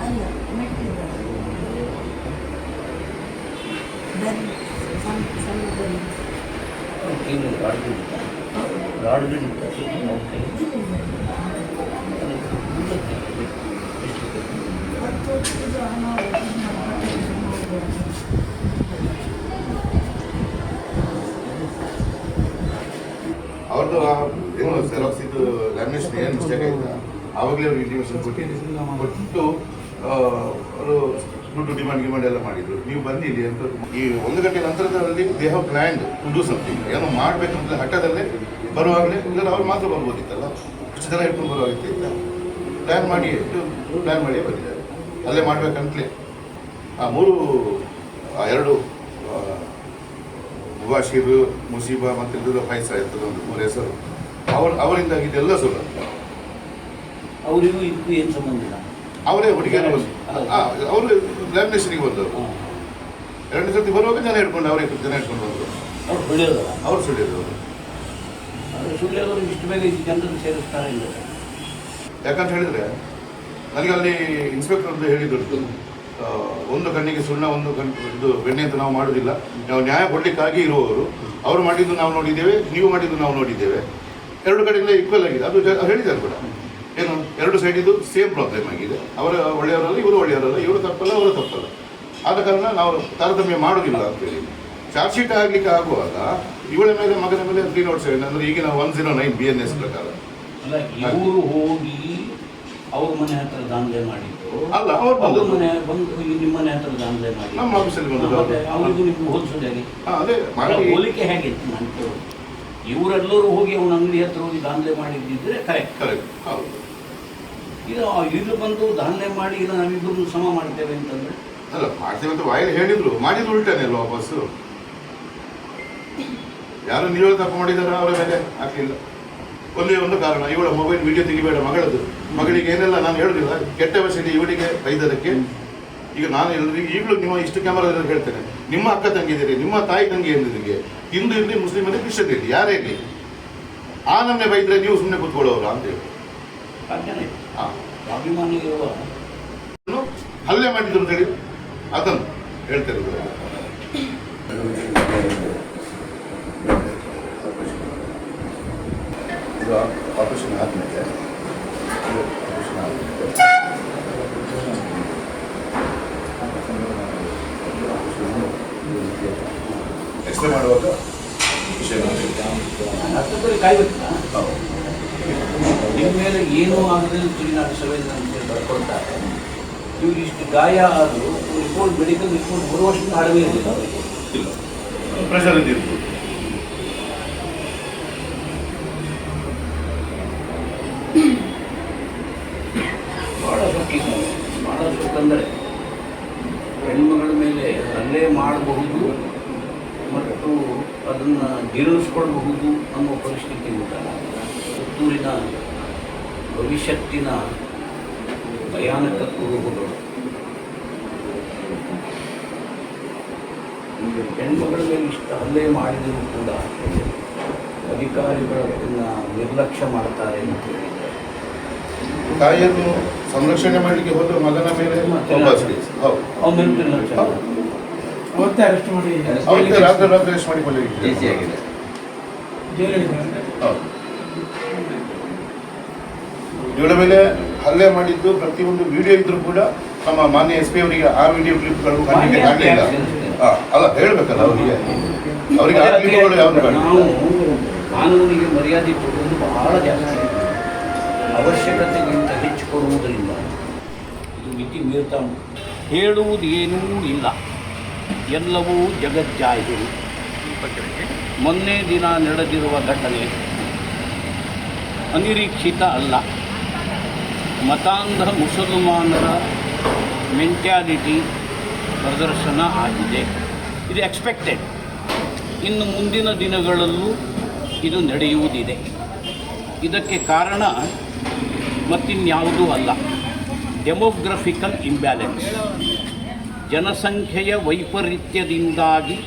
ಅಲ್ಲ ಮೆಟ್ಟಿದ ಬನ್ನಿ ಸಣ್ಣ ಬನ್ನಿ ಏನು ಗಾಡ್ಗಳಿತ್ತ ಅವ್ರದ್ದು ಏನು ಜೆರಾಕ್ಸ್ ಇದು ಲ್ಯಾಮಿನೇಷನ್ ಏನು ಮಿಸ್ಟೇಕ್ ಆಯಿತಾ ಆವಾಗಲೇ ಅವ್ರಿಗೆ ಇಂಟಿಮೇಷನ್ ಕೊಟ್ಟು ಅವರು ದುಡ್ಡು ಡಿಮಾಂಡ್ ಎಲ್ಲ ಮಾಡಿದ್ರು. ನೀವು ಬನ್ನಿ ಇಲ್ಲಿ ಅಂತ ಈ 1 ಗಂಟೆ ನಂತರದಲ್ಲಿ they have planned to do something. ಏನೋ ಮಾಡಬೇಕಂತ ಹಠದಲ್ಲೇ ಬರುವಾಗಲೇ ಇಲ್ಲ ಅವ್ರು ಮಾತ್ರ ಬರ್ಬೋದಿತ್ತಲ್ಲ, ಇಷ್ಟು ಜನ ಇಟ್ಕೊಂಡು ಬರುವಾಗಿತ್ತು. ಪ್ಲ್ಯಾನ್ ಮಾಡಿಯೇ ಬಂದಿದ್ದಾರೆ. ಅಲ್ಲೇ ಮಾಡಬೇಕಂತಲೇ ಆ 2 ಮುಬಾಶಿರ್, ಮುಸೀಬಾ ಮತ್ತು ಇದು ಫೈಸಾ ಇರ್ತದೆ ಒಂದು 3 ಹೆಸರು. ಅವರಿಂದಾಗಿ ಇದೆಲ್ಲ ಸುಳ್ಳು. ಅವರಿಗೂ ಇದಕ್ಕೂ ಏನು ಸಂಬಂಧ ಇಲ್ಲ. ಅವರೇ ಹುಡುಗಿಯರು ಅವರು ಲ್ಯಾಮಿನೇಷನ್ಗೆ ಬಂದವರು. 2 ಸರ್ತಿ ಬರುವಾಗ ಜನ ಇಟ್ಕೊಂಡು ಬಂದರು. ಅವ್ರು ಸುಳ್ಳಿದ್ರು. ಸುಳ್ಳಿಯವರು ಇಷ್ಟು ಬೇಗ ಜನರನ್ನು ಸೇರಿಸ್ತಾರೆ ಇಲ್ಲ. ಯಾಕಂತ ಹೇಳಿದ್ರೆ ನನಗೆ ಅಲ್ಲಿ ಇನ್ಸ್ಪೆಕ್ಟರ್ ಹೇಳಿದ್ರು, ಒಂದು ಕಣ್ಣಿಗೆ ಸುಣ್ಣ, ಒಂದು ಇದು ಬೆಣ್ಣೆ ಅಂತ ನಾವು ಮಾಡೋದಿಲ್ಲ. ನಾವು ನ್ಯಾಯ ಕೊಡಲಿಕ್ಕಾಗಿ ಇರುವವರು. ಅವರು ಮಾಡಿದ್ದು ನಾವು ನೋಡಿದ್ದೇವೆ, ನೀವು ಮಾಡಿದ್ದು ನಾವು ನೋಡಿದ್ದೇವೆ. 2 ಕಡೆಯಿಂದ ಈಕ್ವಲ್ ಆಗಿದೆ. ಅದು ಹೇಳಿದ್ದಾರೆ ಕೂಡ. ಏನು 2 ಸೈಡಿದು ಸೇಮ್ ಪ್ರಾಬ್ಲಮ್ ಆಗಿದೆ. ಅವರ ಒಳ್ಳೆಯವರಲ್ಲ, ಇವರು ಒಳ್ಳೆಯವರಲ್ಲ, ಇವರು ತಪ್ಪಲ್ಲ, ಅವರು ತಪ್ಪಲ್ಲ. ಆದ ಕಾರಣ ನಾವು ತಾರತಮ್ಯ ಮಾಡೋದಿಲ್ಲ ಅಂತೇಳಿ ಚಾರ್ಜ್ ಶೀಟ್ ಆಗಲಿಕ್ಕೆ ಆಗುವಾಗ ಇವಳ ಮೇಲೆ ಮಗನ ಮೇಲೆ 307 ಅಂದರೆ ಈಗಿನ 109 BNS ಪ್ರಕಾರ ಅಲ್ಲ. ಇವರು ಹೋಗಿ ಅವ್ರ ಮನೆ ಹತ್ರ ದಾಂಧಲೆ ಮಾಡಿದ್ದು ಅಲ್ಲ, ಅವ್ರ ಮನೆ ಬಂದು ನಿಮ್ಮ ಮನೆ ಹತ್ರ ದಾಂಧಲೆ ಮಾಡಿ ನಮ್ಮ ಆಫೀಸಲ್ಲಿ ಬಂದದ್ದು ಅವರಿಗೂ ನಿಮ್ಗೆ ಹೋಲಿಸೋದು ಹೇಗೆ? ಅದೇ ಹೋಲಿಕೆ ಹೇಗೆ ನಾನು ಕೇಳೋದು. ಇವರೆಲ್ಲರೂ ಹೋಗಿ ಅವನ ಅಂಗಡಿ ಹತ್ರ ಹೋಗಿ ದಾಂಧಲೆ ಮಾಡಿದ್ದಿದ್ರೆ ಕರೆಕ್ಟ್. ಹೌದು. ಈಗ ಇಲ್ಲಿ ಬಂದು ದಾಂಧಲೆ ಮಾಡಿ ಇಲ್ಲ ನಾವಿಬ್ಬರು ಸಮ ಮಾಡ್ತೇವೆ ಅಂತಂದ್ರೆ ಅಲ್ಲ, ಮಾಡ್ತೇವೆ ಅಂತ ವಾಯಲ್ಲಿ ಹೇಳಿದ್ರು, ಮಾಡಿದ್ರು ಉಲ್ಟಾನೆ ಅಲ್ವಾ ವಾಪಸ್ಸು. ಯಾರು ನೀವೇ ತಪ್ಪು ಮಾಡಿದಾರ ಅವರ ಮೇಲೆ ಹಾಕಲಿಲ್ಲ. ಒಂದೇ ಒಂದು ಕಾರಣ, ಇವಳ ಮೊಬೈಲ್ ವಿಡಿಯೋ ತೆಗಿಬೇಡ ಮಗಳದ್ದು. ಮಗಳಿಗೆ ಏನೆಲ್ಲ ನಾನು ಹೇಳೋದಿಲ್ಲ, ಕೆಟ್ಟ ವಶದಲ್ಲಿ ಇವಳಿಗೆ ಬೈದದಕ್ಕೆ. ಈಗ ನಾನು ಎಲ್ಲರಿಗೂ ಈಗಲೂ ನಿಮ್ಮ ಇಷ್ಟು ಕ್ಯಾಮರಾದಲ್ಲಿ ಹೇಳ್ತೇನೆ, ನಿಮ್ಮ ಅಕ್ಕ ತಂಗಿದ್ದೀರಿ, ನಿಮ್ಮ ತಾಯಿ ತಂಗಿ ಎಂದಿಗೆ ಹಿಂದೂ ಇರಲಿ, ಮುಸ್ಲಿಮ್ ಇರಲಿ, ಕ್ರಿಶ್ಚಿಯನ್ ಇರಲಿ, ಯಾರೇ ಇರಲಿ, ಆ ನಮ್ಮನೆ ಬೈದ್ರೆ ನೀವು ಸುಮ್ಮನೆ ಕೂತ್ಕೊಳ್ಳೋರು ಅಂತ ಹೇಳಿ ಅಭಿಮಾನಿ ಇರುವ ಹಲ್ಲೆ ಮಾಡಿದ್ರು ಅಂತ ಹೇಳಿ ಅದನ್ನು ಹೇಳ್ತಿರೋದು. ಆಪರೇಷನ್ ಆದಮೇಲೆ ಎಕ್ಸ್ರೇ ಮಾಡುವಾಗ ವಿಷಯ ಕಾಯ್ಬೇಕಾ? ನಿಮ್ಮ ಮೇಲೆ ಏನೂ ಆಗದೆ ತುಳಿನಾಡು ಸಂವೇದನೆ ಬರ್ಕೊಳ್ತಾರೆ. ಇವ್ರು ಇಷ್ಟು ಗಾಯ ಆದರೂ ರಿಪೋರ್ಟ್, ಮೆಡಿಕಲ್ ರಿಪೋರ್ಟ್ ಬರುವಷ್ಟು ತಾಳ್ಮೆ ಇರಲಿಲ್ಲ ಅವರಿಗೆ. ಇಲ್ಲ, ಪ್ರೆಷರ್ ಇದ್ದಿರ್ಬೋದು. ಭಾಳ ಸೊಕ್ಕಂದರೆ ಹೆಣ್ಮಗಳ ಮೇಲೆ ಹಲ್ಲೆ ಮಾಡಬಹುದು ಮತ್ತು ಅದನ್ನು ಜೀರ್ಣಿಸ್ಕೊಳ್ಬಹುದು ಅನ್ನೋ ಪರಿಸ್ಥಿತಿ ಉಂಟಲ್ಲ. ಪುತ್ತೂರಿನ ಭವಿಷ್ಯತ್ತಿನ ಭಯಾನಕ ಕುರುಹುಗಳು. ಹೆಣ್ಮಗಳ ಮೇಲೆ ಇಷ್ಟು ಹಲ್ಲೆ ಮಾಡಿದರೂ ಕೂಡ ಅಧಿಕಾರಿಗಳು ಅದನ್ನು ನಿರ್ಲಕ್ಷ್ಯ ಮಾಡ್ತಾರೆ ಅಂತ ಹೇಳಿದ್ದಾರೆ. ತಾಯಿಯನ್ನು ಸಂರಕ್ಷಣೆ ಮಾಡಲಿಕ್ಕೆ ಹೋದ ಮಗನ ಮೇಲೆ ಅವನ ನಿರ್ಲಕ್ಷ್ಯ ಅವತ್ತೇ ಅರೆಸ್ಟ್ ಮಾಡಿ ರಾತ್ರಿ ಅರೆಸ್ಟ್ ಮಾಡಿಕೊಳ್ಳಲಿಕ್ಕೆ ಇವಳ ಮೇಲೆ ಹಲ್ಲೆ ಮಾಡಿದ್ದು ಪ್ರತಿಯೊಂದು ವಿಡಿಯೋ ಇದ್ರೂ ಕೂಡ ನಮ್ಮ ಮಾನ್ಯ SP ಅವರಿಗೆ ಆ ವಿಡಿಯೋ ಕ್ಲಿಪ್ಗಳು ಕಾಣಲಿಕ್ಕೆ ಆಗಲಿಲ್ಲ. ಅಲ್ಲ, ಹೇಳಬೇಕಲ್ಲ ಅವರಿಗೆ ಆ ಕ್ಲಿಪ್ಗಳು ಯಾವುದು ಬೇಡ. ನಾವು ಕಾನೂನಿಗೆ ಮರ್ಯಾದೆ ಕೊಡುವುದು ಬಹಳ ಜಾಸ್ತಿ, ಅವಶ್ಯಕತೆಗಿಂತ ಹೆಚ್ಚು ಕೊಡುವುದರಿಂದ ಇದು ಮಿತಿ ಮೀರ್ತಾ ಹೇಳುವುದೇನೂ ಇಲ್ಲ, ಎಲ್ಲವೂ ಜಗಜ್ಜಾಹಿರು. ಮೊನ್ನೆ ದಿನ ನಡೆದಿರುವ ಘಟನೆ ಅನಿರೀಕ್ಷಿತ ಅಲ್ಲ. ಮತಾಂಧ ಮುಸಲ್ಮಾನರ ಮೆಂಟ್ಯಾಲಿಟಿ ಪ್ರದರ್ಶನ ಆಗಿದೆ. ಇದು ಎಕ್ಸ್ಪೆಕ್ಟೆಡ್. ಇನ್ನು ಮುಂದಿನ ದಿನಗಳಲ್ಲೂ ಇದು ನಡೆಯುವುದಿದೆ. ಇದಕ್ಕೆ ಕಾರಣ ಮತ್ತಿನ್ಯಾವುದೂ ಅಲ್ಲ, ಡೆಮೋಗ್ರಫಿಕಲ್ ಇಂಬ್ಯಾಲೆನ್ಸ್. ಜನಸಂಖ್ಯೆಯ ವೈಪರೀತ್ಯದಿಂದಾಗಿ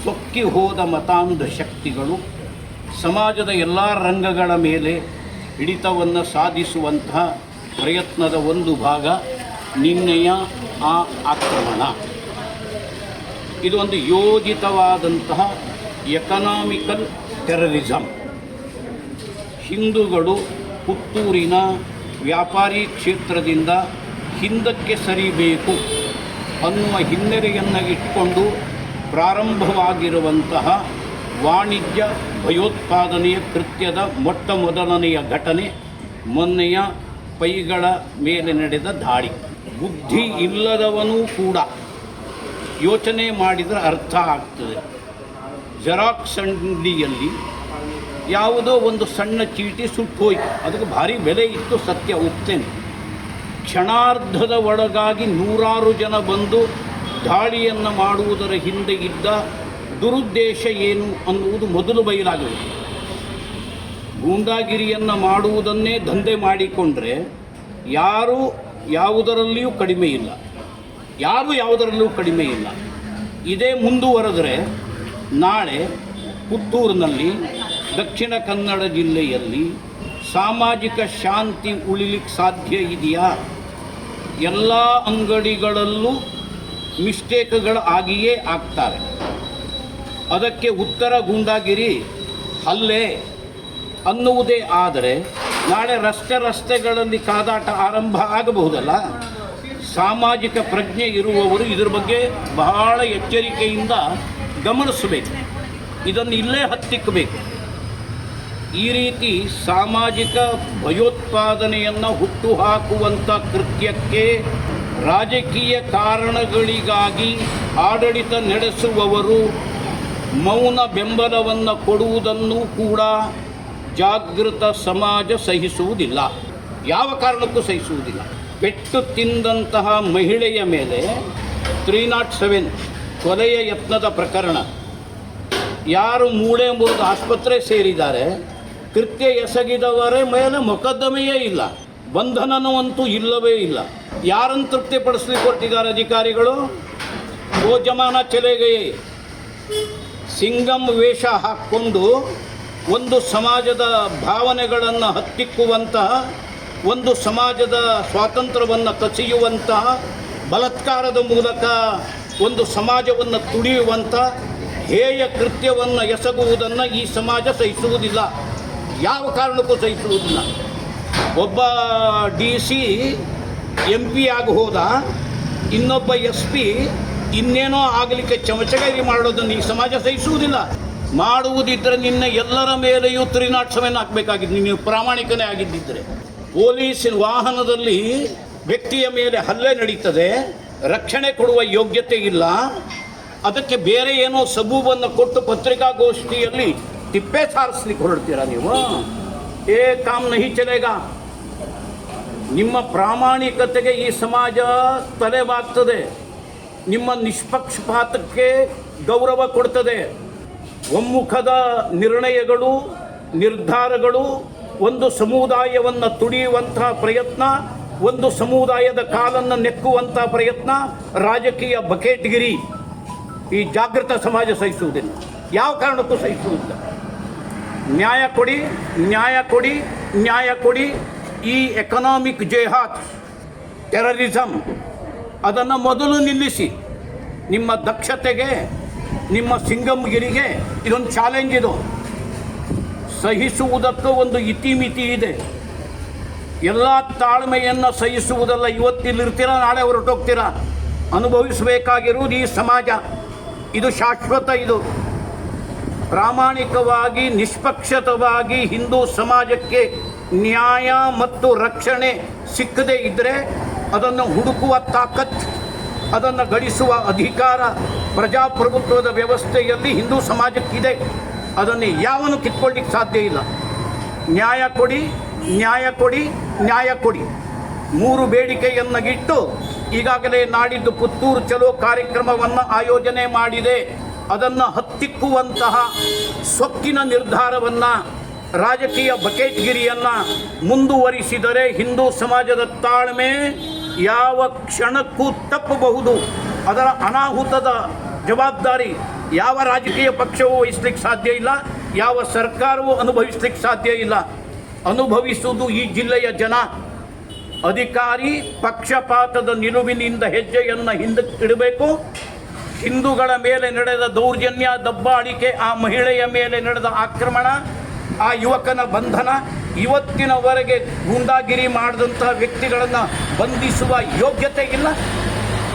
ಸೊಕ್ಕಿ ಹೋದ ಮತಾಂಧ ಶಕ್ತಿಗಳು ಸಮಾಜದ ಎಲ್ಲ ರಂಗಗಳ ಮೇಲೆ ಹಿಡಿತವನ್ನು ಸಾಧಿಸುವಂತಹ ಪ್ರಯತ್ನದ ಒಂದು ಭಾಗ ನಿನ್ನೆಯ ಆ ಆಕ್ರಮಣ ಇದು ಒಂದು ಯೋಜಿತವಾದಂತಹ ಎಕನಾಮಿಕಲ್ ಟೆರರಿಸಮ್. ಹಿಂದೂಗಳು ಪುತ್ತೂರಿನ ವ್ಯಾಪಾರಿ ಕ್ಷೇತ್ರದಿಂದ ಹಿಂದಕ್ಕೆ ಸರಿಬೇಕು ಅನ್ನುವ ಹಿನ್ನೆಲೆಯನ್ನು ಇಟ್ಟುಕೊಂಡು ಪ್ರಾರಂಭವಾಗಿರುವಂತಹ ವಾಣಿಜ್ಯ ಭಯೋತ್ಪಾದನೆಯ ಕೃತ್ಯದ ಮೊಟ್ಟ ಮೊದಲನೆಯ ಘಟನೆ ಮೊನ್ನೆಯ ಪೈಗಳ ಮೇಲೆ ನಡೆದ ದಾಳಿ. ಬುದ್ಧಿ ಇಲ್ಲದವನೂ ಕೂಡ ಯೋಚನೆ ಮಾಡಿದರೆ ಅರ್ಥ ಆಗ್ತದೆ. ಜೆರಾಕ್ಸ್ ಅಂಗಡಿಯಲ್ಲಿ ಯಾವುದೋ ಒಂದು ಸಣ್ಣ ಚೀಟಿ ಸುಟ್ಟೋಯ್ತು, ಅದಕ್ಕೆ ಭಾರಿ ಬೆಲೆ ಇತ್ತು, ಸತ್ಯ ಒಪ್ತೇನೆ. ಕ್ಷಣಾರ್ಧದ ಒಳಗಾಗಿ ನೂರಾರು ಜನ ಬಂದು ದಾಳಿಯನ್ನು ಮಾಡುವುದರ ಹಿಂದೆ ಇದ್ದ ದುರುದ್ದೇಶ ಏನು ಅನ್ನುವುದು ಮೊದಲು ಬಯಲಾಗಬೇಕು. ಗೂಂಡಾಗಿರಿಯನ್ನು ಮಾಡುವುದನ್ನೇ ದಂಧೆ ಮಾಡಿಕೊಂಡ್ರೆ ಯಾರೂ ಯಾವುದರಲ್ಲಿಯೂ ಕಡಿಮೆ ಇಲ್ಲ. ಇದೇ ಮುಂದುವರೆದರೆ ನಾಳೆ ಪುತ್ತೂರಿನಲ್ಲಿ, ದಕ್ಷಿಣ ಕನ್ನಡ ಜಿಲ್ಲೆಯಲ್ಲಿ ಸಾಮಾಜಿಕ ಶಾಂತಿ ಉಳಿಲಿಕ್ಕೆ ಸಾಧ್ಯ ಇದೆಯಾ? ಎಲ್ಲ ಅಂಗಡಿಗಳಲ್ಲೂ ಮಿಸ್ಟೇಕ್ಗಳು ಆಗಿಯೇ ಆಗ್ತಾರೆ. ಅದಕ್ಕೆ ಉತ್ತರ ಗೂಂಡಾಗಿರಿ, ಹಲ್ಲೆ ಅನ್ನುವುದೇ ಆದರೆ ನಾಳೆ ರಸ್ತೆಗಳಲ್ಲಿ ಕಾದಾಟ ಆರಂಭ ಆಗಬಹುದಲ್ಲ. ಸಾಮಾಜಿಕ ಪ್ರಜ್ಞೆ ಇರುವವರು ಇದರ ಬಗ್ಗೆ ಬಹಳ ಎಚ್ಚರಿಕೆಯಿಂದ ಗಮನಿಸಬೇಕು, ಇದನ್ನು ಇಲ್ಲೇ ಹತ್ತಿಕ್ಕಬೇಕು. ಈ ರೀತಿ ಸಾಮಾಜಿಕ ಭಯೋತ್ಪಾದನೆಯನ್ನು ಹುಟ್ಟುಹಾಕುವಂಥ ಕೃತ್ಯಕ್ಕೆ ರಾಜಕೀಯ ಕಾರಣಗಳಿಗಾಗಿ ಆಡಳಿತ ನಡೆಸುವವರು ಮೌನ ಬೆಂಬಲವನ್ನು ಕೊಡುವುದನ್ನು ಕೂಡ ಜಾಗೃತ ಸಮಾಜ ಸಹಿಸುವುದಿಲ್ಲ, ಯಾವ ಕಾರಣಕ್ಕೂ ಸಹಿಸುವುದಿಲ್ಲ. ಪೆಟ್ಟು ತಿಂದಂತಹ ಮಹಿಳೆಯ ಮೇಲೆ 307 ಕೊಲೆಯ ಯತ್ನದ ಪ್ರಕರಣ, ಯಾರು ಮೂಳೆ ಮುರಿದು ಆಸ್ಪತ್ರೆ ಸೇರಿದ್ದಾರೆ, ಕೃತ್ಯ ಎಸಗಿದವರ ಮೇಲೆ ಮೊಕದ್ದಮೆಯೇ ಇಲ್ಲ, ಬಂಧನವಂತೂ ಇಲ್ಲವೇ ಇಲ್ಲ. ಯಾರನ್ನು ತೃಪ್ತಿಪಡಿಸಲಿಕ್ಕೆ ಹೊರಟಿದ್ದಾರೆ ಅಧಿಕಾರಿಗಳು? ಓ ಜಮಾನ ಚಲೆಗೆಯೇ ಸಿಂಗಂ ವೇಷ ಹಾಕ್ಕೊಂಡು ಒಂದು ಸಮಾಜದ ಭಾವನೆಗಳನ್ನು ಹತ್ತಿಕ್ಕುವಂತಹ, ಒಂದು ಸಮಾಜದ ಸ್ವಾತಂತ್ರ್ಯವನ್ನು ಕಸಿಯುವಂತಹ, ಬಲಾತ್ಕಾರದ ಮೂಲಕ ಒಂದು ಸಮಾಜವನ್ನು ತುಳಿಯುವಂಥ ಹೇಯ ಕೃತ್ಯವನ್ನು ಎಸಗುವುದನ್ನು ಈ ಸಮಾಜ ಸಹಿಸುವುದಿಲ್ಲ, ಯಾವ ಕಾರಣಕ್ಕೂ ಸಹಿಸುವುದಿಲ್ಲ. ಒಬ್ಬ DC MP ಆಗಿ ಹೋದ, ಇನ್ನೊಬ್ಬ SP ಇನ್ನೇನೋ ಆಗಲಿಕ್ಕೆ ಚಮಚಗೈರಿ ಮಾಡೋದನ್ನು ಈ ಸಮಾಜ ಸಹಿಸುವುದಿಲ್ಲ. ಮಾಡುವುದಿದ್ದರೆ ನಿನ್ನೆ ಎಲ್ಲರ ಮೇಲೆಯೂ 307 ಹಾಕಬೇಕಾಗಿದ್ದು, ನೀವು ಪ್ರಾಮಾಣಿಕನೇ ಆಗಿದ್ದಿದ್ದರೆ. ಪೊಲೀಸಿನ ವಾಹನದಲ್ಲಿ ವ್ಯಕ್ತಿಯ ಮೇಲೆ ಹಲ್ಲೆ ನಡೀತದೆ, ರಕ್ಷಣೆ ಕೊಡುವ ಯೋಗ್ಯತೆ ಇಲ್ಲ, ಅದಕ್ಕೆ ಬೇರೆ ಏನೋ ಸಬೂಬನ್ನು ಕೊಟ್ಟು ಪತ್ರಿಕಾಗೋಷ್ಠಿಯಲ್ಲಿ ತಿಪ್ಪೆ ಸಾರಿಸ್ಲಿಕ್ಕೆ ಹೊರಡ್ತೀರಾ ನೀವು? ಕಾಮ್ ನಹಿ ಚಲೇಗಾ. ನಿಮ್ಮ ಪ್ರಾಮಾಣಿಕತೆಗೆ ಈ ಸಮಾಜ ತಲೆಬಾಗ್ತದೆ, ನಿಮ್ಮ ನಿಷ್ಪಕ್ಷಪಾತಕ್ಕೆ ಗೌರವ ಕೊಡ್ತದೆ. ಒಮ್ಮುಖದ ನಿರ್ಣಯಗಳು, ನಿರ್ಧಾರಗಳು ಒಂದು ಸಮುದಾಯವನ್ನು ತುಳಿಯುವಂತಹ ಪ್ರಯತ್ನ, ಒಂದು ಸಮುದಾಯದ ಕಾಲನ್ನು ನೆಕ್ಕುವಂಥ ಪ್ರಯತ್ನ, ರಾಜಕೀಯ ಬಕೆಟ್ಗಿರಿ ಈ ಜಾಗೃತ ಸಮಾಜ ಸಹಿಸುವುದಿಲ್ಲ, ಯಾವ ಕಾರಣಕ್ಕೂ ಸಹಿಸುವುದಿಲ್ಲ. ನ್ಯಾಯ ಕೊಡಿ, ನ್ಯಾಯ ಕೊಡಿ, ನ್ಯಾಯ ಕೊಡಿ. ಈ ಎಕನಾಮಿಕ್ ಜೆಹಾದ್, ಟೆರರಿಸಮ್ ಅದನ್ನು ಮೊದಲು ನಿಲ್ಲಿಸಿ. ನಿಮ್ಮ ದಕ್ಷತೆಗೆ, ನಿಮ್ಮ ಸಿಂಗಂಗಿರಿಗೆ ಇದೊಂದು ಚಾಲೆಂಜ್. ಇದು ಸಹಿಸುವುದಕ್ಕೂ ಒಂದು ಇತಿಮಿತಿ ಇದೆ. ಎಲ್ಲ ತಾಳ್ಮೆಯನ್ನು ಸಹಿಸುವುದಲ್ಲ. ಇವತ್ತಿಲ್ಲಿರ್ತೀರ, ನಾಳೆ ಹೊರಟೋಗ್ತೀರ. ಅನುಭವಿಸಬೇಕಾಗಿರುವುದು ಈ ಸಮಾಜ, ಇದು ಶಾಶ್ವತ. ಇದು ಪ್ರಾಮಾಣಿಕವಾಗಿ, ನಿಷ್ಪಕ್ಷತವಾಗಿ ಹಿಂದೂ ಸಮಾಜಕ್ಕೆ ನ್ಯಾಯ ಮತ್ತು ರಕ್ಷಣೆ ಸಿಕ್ಕದೇ ಇದ್ದರೆ ಅದನ್ನು ಹುಡುಕುವ ತಾಕತ್, ಅದನ್ನು ಗಳಿಸುವ ಅಧಿಕಾರ ಪ್ರಜಾಪ್ರಭುತ್ವದ ವ್ಯವಸ್ಥೆಯಲ್ಲಿ ಹಿಂದೂ ಸಮಾಜಕ್ಕಿದೆ. ಅದನ್ನು ಯಾವನು ಕಿತ್ಕೊಳ್ಳಿಕ್ಕೆ ಸಾಧ್ಯ ಇಲ್ಲ. ನ್ಯಾಯ ಕೊಡಿ, ನ್ಯಾಯ ಕೊಡಿ, ನ್ಯಾಯ ಕೊಡಿ. 3 ಬೇಡಿಕೆಯನ್ನಿಟ್ಟು ಈಗಾಗಲೇ ನಾಡಿದ್ದು ಪುತ್ತೂರು ಚಲೋ ಕಾರ್ಯಕ್ರಮವನ್ನು ಆಯೋಜನೆ ಮಾಡಿದೆ. ಅದನ್ನು ಹತ್ತಿಕ್ಕುವಂತಹ ಸೊಕ್ಕಿನ ನಿರ್ಧಾರವನ್ನು, ರಾಜಕೀಯ ಬಕೆಟ್ಗಿರಿಯನ್ನು ಮುಂದುವರಿಸಿದರೆ ಹಿಂದೂ ಸಮಾಜದ ತಾಳ್ಮೆ ಯಾವ ಕ್ಷಣಕ್ಕೂ ತಪ್ಪಬಹುದು. ಅದರ ಅನಾಹುತದ ಜವಾಬ್ದಾರಿ ಯಾವ ರಾಜಕೀಯ ಪಕ್ಷವೂ ವಹಿಸ್ಲಿಕ್ಕೆ ಸಾಧ್ಯ ಇಲ್ಲ, ಯಾವ ಸರ್ಕಾರವೂ ಅನುಭವಿಸ್ಲಿಕ್ಕೆ ಸಾಧ್ಯ ಇಲ್ಲ. ಅನುಭವಿಸುವುದು ಈ ಜಿಲ್ಲೆಯ ಜನ. ಅಧಿಕಾರಿ ಪಕ್ಷಪಾತದ ನಿಲುವಿನಿಂದ ಹೆಜ್ಜೆಯನ್ನು ಹಿಂದಕ್ಕೆ ಇಡಬೇಕು. ಹಿಂದೂಗಳ ಮೇಲೆ ನಡೆದ ದೌರ್ಜನ್ಯ, ದಬ್ಬಾಳಿಕೆ, ಆ ಮಹಿಳೆಯ ಮೇಲೆ ನಡೆದ ಆಕ್ರಮಣ, ಆ ಯುವಕನ ಬಂಧನ, ಇವತ್ತಿನವರೆಗೆ ಗೂಂಡಾಗಿರಿ ಮಾಡಿದಂತಹ ವ್ಯಕ್ತಿಗಳನ್ನು ಬಂಧಿಸುವ ಯೋಗ್ಯತೆ ಇಲ್ಲ.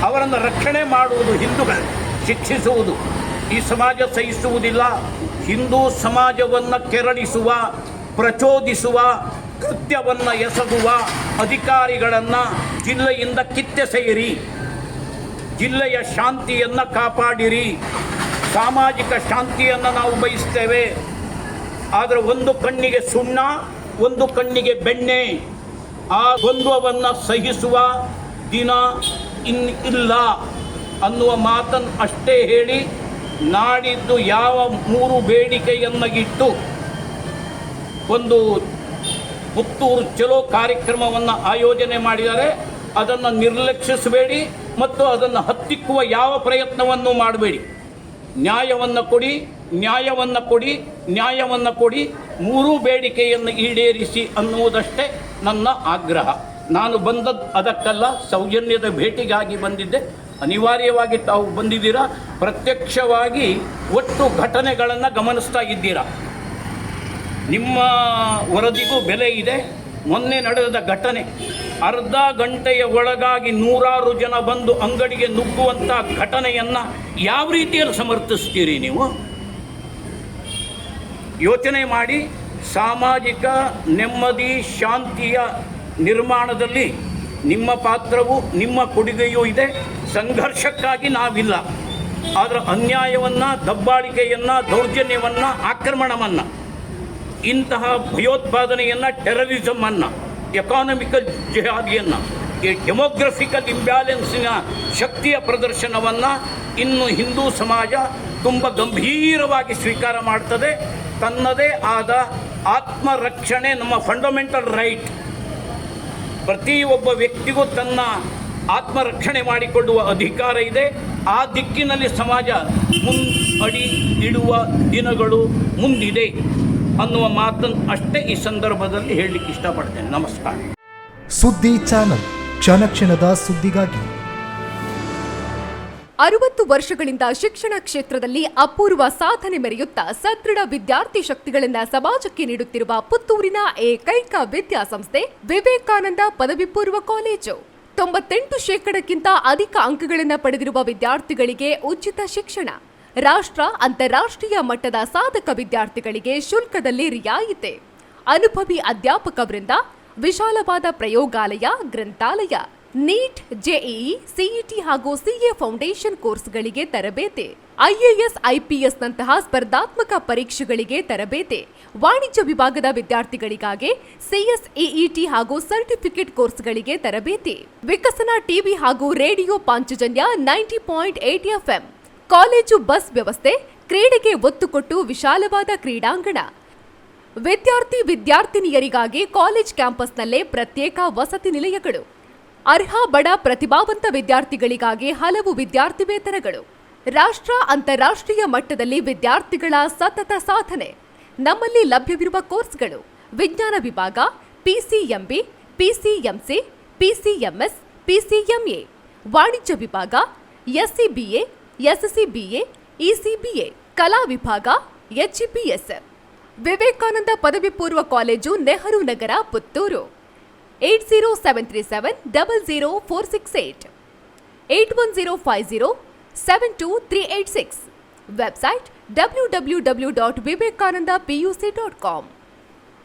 ಅವರನ್ನು ರಕ್ಷಣೆ ಮಾಡುವುದು ಹಿಂದೂಗಳು, ಶಿಕ್ಷಿಸುವುದು ಈ ಸಮಾಜ ಸಹಿಸುವುದಿಲ್ಲ. ಹಿಂದೂ ಸಮಾಜವನ್ನು ಕೆರಳಿಸುವ, ಪ್ರಚೋದಿಸುವ, ಕೃತ್ಯವನ್ನು ಎಸಗುವ ಅಧಿಕಾರಿಗಳನ್ನು ಜಿಲ್ಲೆಯಿಂದ ಕಿತ್ತೆಸೆಯಿರಿ. ಜಿಲ್ಲೆಯ ಶಾಂತಿಯನ್ನು ಕಾಪಾಡಿರಿ. ಸಾಮಾಜಿಕ ಶಾಂತಿಯನ್ನು ನಾವು ಬಯಸ್ತೇವೆ. ಆದರೆ ಒಂದು ಕಣ್ಣಿಗೆ ಸುಣ್ಣ, ಒಂದು ಕಣ್ಣಿಗೆ ಬೆಣ್ಣೆ, ಆ ದ್ವಂದ್ವವನ್ನು ಸಹಿಸುವ ದಿನ ಇಲ್ಲ ಅನ್ನುವ ಮಾತನ್ನು ಅಷ್ಟೇ ಹೇಳಿ, ನಾಡಿದ್ದು ಯಾವ 3 ಬೇಡಿಕೆಯನ್ನು ಇಟ್ಟು ಒಂದು ಪುತ್ತೂರು ಚಲೋ ಕಾರ್ಯಕ್ರಮವನ್ನು ಆಯೋಜನೆ ಮಾಡಿದ್ದಾರೆ, ಅದನ್ನು ನಿರ್ಲಕ್ಷಿಸಬೇಡಿ ಮತ್ತು ಅದನ್ನು ಹತ್ತಿಕ್ಕುವ ಯಾವ ಪ್ರಯತ್ನವನ್ನು ಮಾಡಬೇಡಿ. ನ್ಯಾಯವನ್ನು ಕೊಡಿ, ನ್ಯಾಯವನ್ನು ಕೊಡಿ, ನ್ಯಾಯವನ್ನು ಕೊಡಿ. 3 ಬೇಡಿಕೆಯನ್ನು ಈಡೇರಿಸಿ ಅನ್ನುವುದಷ್ಟೇ ನನ್ನ ಆಗ್ರಹ. ನಾನು ಬಂದದ್ದು ಅದಕ್ಕಲ್ಲ, ಸೌಜನ್ಯದ ಭೇಟಿಗಾಗಿ ಬಂದಿದ್ದೆ. ಅನಿವಾರ್ಯವಾಗಿ ತಾವು ಬಂದಿದ್ದೀರಾ, ಪ್ರತ್ಯಕ್ಷವಾಗಿ ಒಟ್ಟು ಘಟನೆಗಳನ್ನು ಗಮನಿಸ್ತಾ ಇದ್ದೀರಾ. ನಿಮ್ಮ ವರದಿಗೂ ಬೆಲೆ ಇದೆ. ಮೊನ್ನೆ ನಡೆದ ಘಟನೆ, ಅರ್ಧ ಗಂಟೆಯ ಒಳಗಾಗಿ 100 ಜನ ಬಂದು ಅಂಗಡಿಗೆ ನುಗ್ಗುವಂಥ ಘಟನೆಯನ್ನು ಯಾವ ರೀತಿಯಲ್ಲಿ ಸಮರ್ಥಿಸ್ತೀರಿ ನೀವು? ಯೋಚನೆ ಮಾಡಿ. ಸಾಮಾಜಿಕ ನೆಮ್ಮದಿ, ಶಾಂತಿಯ ನಿರ್ಮಾಣದಲ್ಲಿ ನಿಮ್ಮ ಪಾತ್ರವು, ನಿಮ್ಮ ಕೊಡುಗೆಯೂ ಇದೆ. ಸಂಘರ್ಷಕ್ಕಾಗಿ ನಾವಿಲ್ಲ. ಆದರೆ ಅನ್ಯಾಯವನ್ನು, ದಬ್ಬಾಳಿಕೆಯನ್ನು, ದೌರ್ಜನ್ಯವನ್ನು, ಆಕ್ರಮಣವನ್ನು, ಇಂತಹ ಭಯೋತ್ಪಾದನೆಯನ್ನು, ಟೆರರಿಸಮನ್ನು, ಎಕಾನಮಿಕಲ್ ಜಿಹಾದಿಯನ್ನು, ಈ ಡೆಮೋಗ್ರಫಿಕಲ್ ಇಂಬ್ಯಾಲೆನ್ಸಿನ ಶಕ್ತಿಯ ಪ್ರದರ್ಶನವನ್ನು ಇನ್ನು ಹಿಂದೂ ಸಮಾಜ ತುಂಬ ಗಂಭೀರವಾಗಿ ಸ್ವೀಕಾರ ಮಾಡ್ತದೆ. ತನ್ನದೇ ಆದ ಆತ್ಮರಕ್ಷಣೆ ನಮ್ಮ ಫಂಡಮೆಂಟಲ್ ರೈಟ್. ಪ್ರತಿಯೊಬ್ಬ ವ್ಯಕ್ತಿಗೂ ತನ್ನ ಆತ್ಮರಕ್ಷಣೆ ಮಾಡಿಕೊಳ್ಳುವ ಅಧಿಕಾರ ಇದೆ. ಆ ದಿಕ್ಕಿನಲ್ಲಿ ಸಮಾಜ ಅಡಿ ಇಡುವ ದಿನಗಳು ಮುಂದಿದೆ ಅನ್ನುವ ಮಾತನ್ನು ಅಷ್ಟೇ ಈ ಸಂದರ್ಭದಲ್ಲಿ ಹೇಳಲಿಕ್ಕೆ ಇಷ್ಟಪಡ್ತೇನೆ. ನಮಸ್ಕಾರ. ಸುದ್ದಿ ಚಾನಲ್, ಕ್ಷಣ ಕ್ಷಣದ ಸುದ್ದಿಗಾಗಿ. 60 ವರ್ಷಗಳಿಂದ ಶಿಕ್ಷಣ ಕ್ಷೇತ್ರದಲ್ಲಿ ಅಪೂರ್ವ ಸಾಧನೆ ಮೆರೆಯುತ್ತಾ ಸದೃಢ ವಿದ್ಯಾರ್ಥಿ ಶಕ್ತಿಗಳಿಂದ ಸಮಾಜಕ್ಕೆ ನೀಡುತ್ತಿರುವ ಪುತ್ತೂರಿನ ಏಕೈಕ ವಿದ್ಯಾಸಂಸ್ಥೆ ವಿವೇಕಾನಂದ ಪದವಿ ಪೂರ್ವ ಕಾಲೇಜು. 98% ಅಧಿಕ ಅಂಕಗಳನ್ನು ಪಡೆದಿರುವ ವಿದ್ಯಾರ್ಥಿಗಳಿಗೆ ಉಚಿತ ಶಿಕ್ಷಣ. ರಾಷ್ಟ್ರ, ಅಂತಾರಾಷ್ಟ್ರೀಯ ಮಟ್ಟದ ಸಾಧಕ ವಿದ್ಯಾರ್ಥಿಗಳಿಗೆ ಶುಲ್ಕದಲ್ಲಿ ರಿಯಾಯಿತಿ. ಅನುಭವಿ ಅಧ್ಯಾಪಕ ವೃಂದ, ವಿಶಾಲವಾದ ಪ್ರಯೋಗಾಲಯ, ಗ್ರಂಥಾಲಯ, ನೀಟ್, ಜೆಇಇ, ಸಿಇಟಿ ಹಾಗೂ ಸಿಎ ಫೌಂಡೇಶನ್ ಕೋರ್ಸ್ಗಳಿಗೆ ತರಬೇತಿ. ಐಎಎಸ್, ಐಪಿಎಸ್ ನಂತಹ ಸ್ಪರ್ಧಾತ್ಮಕ ಪರೀಕ್ಷೆಗಳಿಗೆ ತರಬೇತಿ. ವಾಣಿಜ್ಯ ವಿಭಾಗದ ವಿದ್ಯಾರ್ಥಿಗಳಿಗಾಗಿ ಸಿಎಸ್ಇಇಟಿ ಹಾಗೂ ಸರ್ಟಿಫಿಕೇಟ್ ಕೋರ್ಸ್ಗಳಿಗೆ ತರಬೇತಿ. ವಿಕಸನ ಟಿವಿ ಹಾಗೂ radio Panchajanya 90.8 FM. College bus ವ್ಯವಸ್ಥೆ, ಕ್ರೀಡೆಗೆ ಒತ್ತು ಕೊಟ್ಟು ವಿಶಾಲವಾದ ಕ್ರೀಡಾಂಗಣ. ವಿದ್ಯಾರ್ಥಿನಿಯರಿಗಾಗಿ ಕಾಲೇಜ್ ಕ್ಯಾಂಪಸ್ನಲ್ಲೇ ಪ್ರತ್ಯೇಕ ವಸತಿ ನಿಲಯಗಳು. ಅರ್ಹ ಬಡ ಪ್ರತಿಭಾವಂತ ವಿದ್ಯಾರ್ಥಿಗಳಿಗಾಗಿ ಹಲವು ವಿದ್ಯಾರ್ಥಿ ವೇತನಗಳು. ರಾಷ್ಟ್ರ, ಅಂತಾರಾಷ್ಟ್ರೀಯ ಮಟ್ಟದಲ್ಲಿ ವಿದ್ಯಾರ್ಥಿಗಳ ಸತತ ಸಾಧನೆ. ನಮ್ಮಲ್ಲಿ ಲಭ್ಯವಿರುವ ಕೋರ್ಸ್ಗಳು: ವಿಜ್ಞಾನ ವಿಭಾಗ, ಪಿಸಿಎಂಬಿ, ಪಿಸಿಎಂಸಿ, ಪಿಸಿಎಂಎಸ್, ಪಿಸಿಎಂಎ. ವಾಣಿಜ್ಯ ವಿಭಾಗ, ಎಸ್ಸಿಬಿಎ, ಎಸ್ಸಿಬಿಎ, ಇಸಿಬಿಎ. ಕಲಾ ವಿಭಾಗ, ಎಚ್ಇಪಿಎಸ್. ವಿವೇಕಾನಂದ ಪದವಿ ಪೂರ್ವ college, Nehru Nagar, Puttur. 8073700468 8105072386. Website www.vivekanandapuc.com.